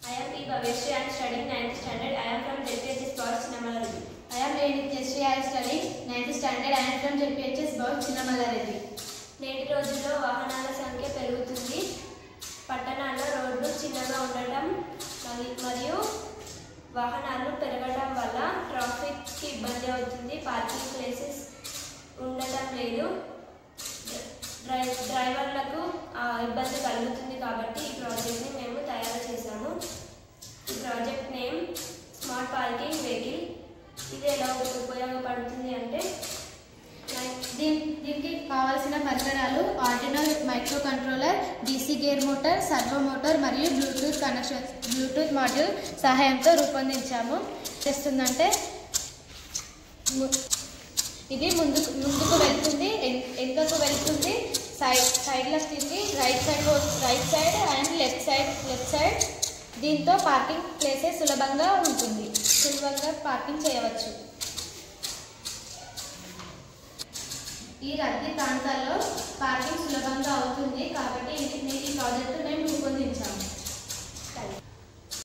I am P. Bhaveshri. I am studying 9th standard. I am from JPHS Boys Chinnamalareddy. I am A. Nityashree. I am studying 9th standard. I am from JPHS Boys Chinnamalareddy. నేటి రోజుల్లో వాహనాల సంఖ్య పెరుగుతుంది. పట్టణాల్లో రోడ్లు చిన్నగా ఉండటం మరియు వాహనాలు పెరగడం వల్ల ట్రాఫిక్కి ఇబ్బంది అవుతుంది. పార్కింగ్ ప్లేసెస్ ఉండటం లేదు. డ్రైవర్లకు ఇబ్బంది కలుగుతుంది. కాబట్టి ఈ ప్రాజెక్ట్ని మేము తయారు చేశాము. ఈ project name smart parking vehicle. ఇది ఎలా ఉపయోగపడుతుంది అంటే దీనికి కావాల్సిన పరికరాలు Arduino micro controller, DC gear motor, servo motor మరియు బ్లూటూత్ మాడ్యూల్ సహాయంతో రూపొందించాము. చేస్తుందంటే ఇది ముందుకు వెళ్తుంది, వెనుకకు వెళ్తుంది, సైడ్లకు తిరిగి right side and left side. దీంతో పార్కింగ్ ప్లేసెస్ సులభంగా పార్కింగ్ చేయవచ్చు. ఈ రద్దీ ప్రాంతాల్లో పార్కింగ్ సులభంగా అవుతుంది. కాబట్టి ఈ ప్రాజెక్టు